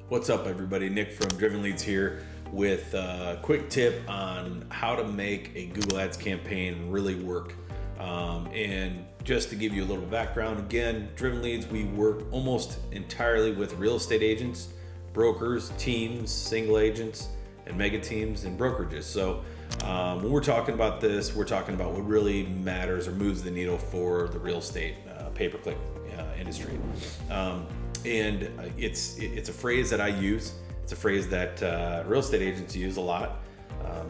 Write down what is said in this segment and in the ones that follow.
What's up, everybody? Nick from Driven Leads here with a quick tip on how to make a Google Ads campaign really work. And just to give you a little background, again, Driven Leads, we work almost entirely with real estate agents, brokers, teams, single agents, and mega teams and brokerages. So when we're talking about this, we're talking about what really matters or moves the needle for the real estate pay-per-click industry. And it's a phrase that I use. It's a phrase that real estate agents use a lot.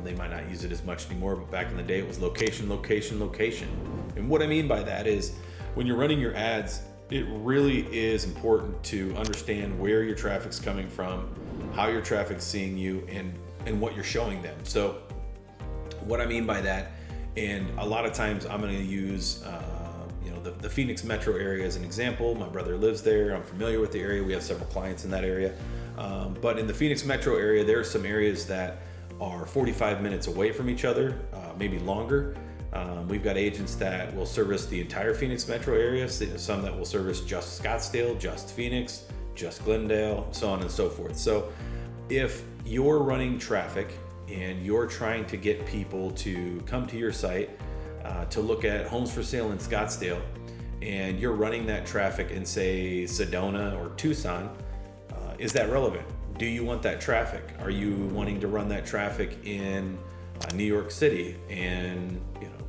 They might not use it as much anymore, but back in the day it was location, location, location. And what I mean by that is when you're running your ads, it really is important to understand where your traffic's coming from, how your traffic's seeing you, and what you're showing them. So what I mean by that, and a lot of times I'm going to use the Phoenix metro area as an example. My brother lives there. I'm familiar with the area. We have several clients in that area. But in the Phoenix metro area, there are some areas that are 45 minutes away from each other, maybe longer. We've got agents that will service the entire Phoenix metro area, some that will service just Scottsdale, just Phoenix, just Glendale, so on and so forth. So if you're running traffic and you're trying to get people to come to your site to look at homes for sale in Scottsdale, and you're running that traffic in, say, Sedona or Tucson, is that relevant? Do you want that traffic? Are you wanting to run that traffic in New York City, in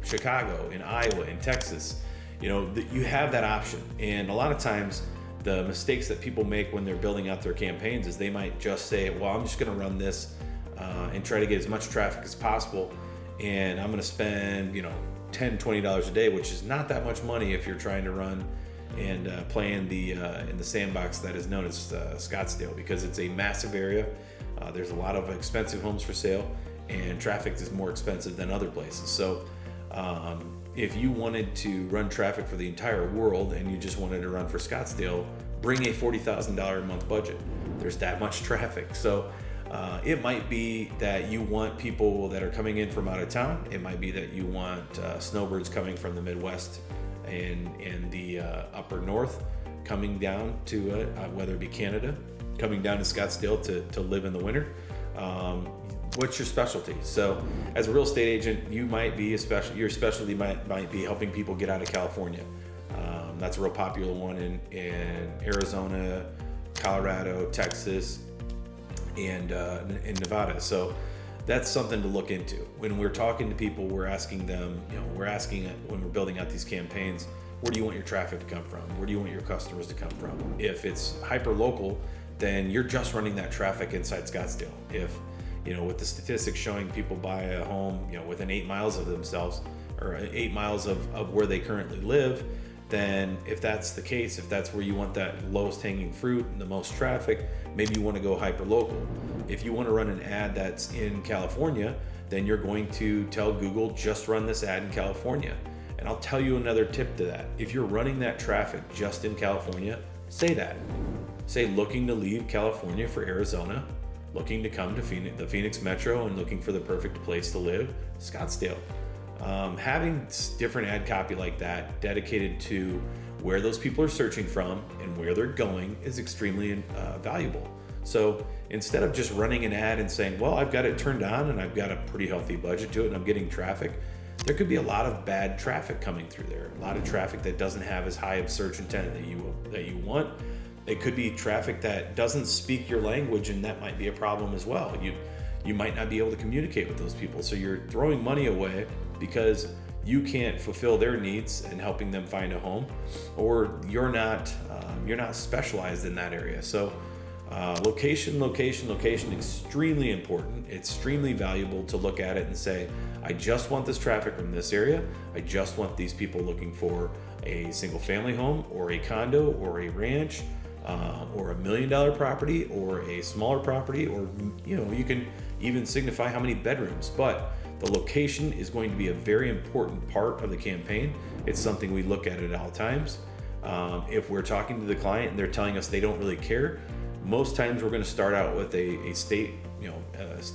Chicago, in Iowa, in Texas? You have that option. And a lot of times the mistakes that people make when they're building out their campaigns is they might just say, well, I'm just going to run this and try to get as much traffic as possible, and I'm going to spend $10, $20 a day, which is not that much money if you're trying to run and play in the sandbox that is known as Scottsdale, because it's a massive area. There's a lot of expensive homes for sale, and traffic is more expensive than other places. So if you wanted to run traffic for the entire world and you just wanted to run for Scottsdale, bring a $40,000 a month budget. There's that much traffic. So it might be that you want people that are coming in from out of town. It might be that you want snowbirds coming from the Midwest and the upper north coming down to whether it be Canada, coming down to Scottsdale to live in the winter. What's your specialty? So as a real estate agent, you might be your specialty might be helping people get out of California. That's a real popular one in Arizona, Colorado, Texas, and in Nevada. So that's something to look into. When we're talking to people, we're asking them, when we're building out these campaigns, where do you want your traffic to come from? Where do you want your customers to come from? If it's hyper local, then you're just running that traffic inside Scottsdale. If with the statistics showing people buy a home within 8 miles of themselves, or 8 miles of where they currently live, then if that's the case, if that's where you want that lowest hanging fruit and the most traffic, maybe you want to go hyper local. If you want to run an ad that's in California, then you're going to tell Google, just run this ad in California. And I'll tell you another tip to that. If you're running that traffic just in California, say that. Say looking to leave California for Arizona, looking to come to the Phoenix Metro and looking for the perfect place to live, Scottsdale. Having different ad copy like that dedicated to where those people are searching from and where they're going is extremely valuable. So instead of just running an ad and saying, well, I've got it turned on and I've got a pretty healthy budget to it and I'm getting traffic, there could be a lot of bad traffic coming through there. A lot of traffic that doesn't have as high of search intent that you want. It could be traffic that doesn't speak your language, and that might be a problem as well. You might not be able to communicate with those people. So you're throwing money away because you can't fulfill their needs and helping them find a home, or you're not specialized in that area. So location, extremely important. It's extremely valuable to look at it and say, I just want this traffic from this area. I just want these people looking for a single family home or a condo or a ranch, or $1 million property or a smaller property, or you can even signify how many bedrooms. But the location is going to be a very important part of the campaign. It's something we look at all times. If we're talking to the client and they're telling us they don't really care, most times we're going to start out with a state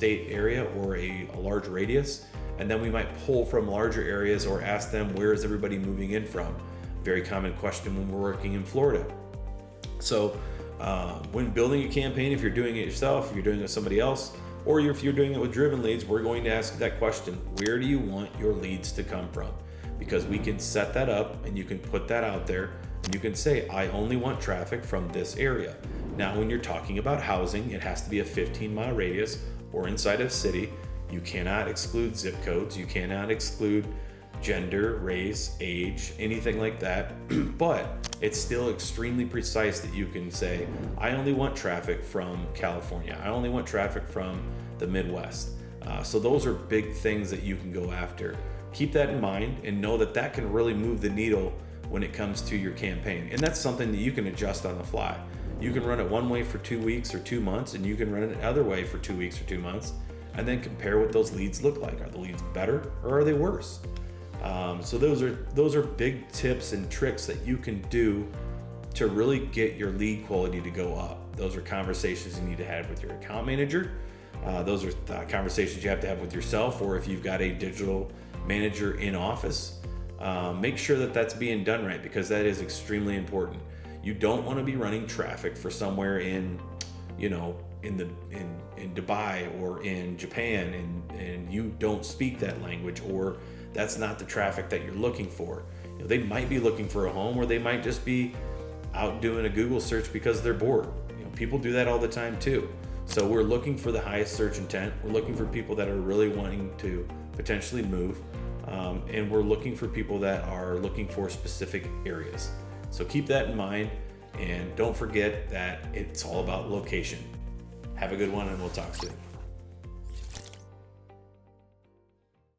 area or a large radius, and then we might pull from larger areas or ask them, where is everybody moving in from? Very common question when we're working in Florida. So When building a campaign, if you're doing it yourself, if you're doing it with somebody else, or if you're doing it with driven leads, we're going to ask that question: where do you want your leads to come from? Because we can set that up and you can put that out there and you can say, I only want traffic from this area. Now, when you're talking about housing, it has to be a 15-mile radius or inside of city. You cannot exclude zip codes. You cannot exclude gender, race, age, anything like that. But it's still extremely precise that you can say, I only want traffic from California. I only want traffic from the Midwest. So those are big things that you can go after. Keep that in mind and know that that can really move the needle when it comes to your campaign. And that's something that you can adjust on the fly. You can run it one way for 2 weeks or 2 months, and you can run it another way for 2 weeks or 2 months, and then compare what those leads look like. Are the leads better or are they worse? So those are big tips and tricks that you can do to really get your lead quality to go up. Those are conversations you need to have with your account manager. Those are conversations you have to have with yourself, or if you've got a digital manager in office. Make sure that that's being done right, because that is extremely important. You don't want to be running traffic for somewhere in Dubai or in Japan, and you don't speak that language, or that's not the traffic that you're looking for. They might be looking for a home, or they might just be out doing a Google search because they're bored. People do that all the time too. So we're looking for the highest search intent. We're looking for people that are really wanting to potentially move, and we're looking for people that are looking for specific areas. So keep that in mind, and don't forget that it's all about location. Have a good one, and we'll talk soon.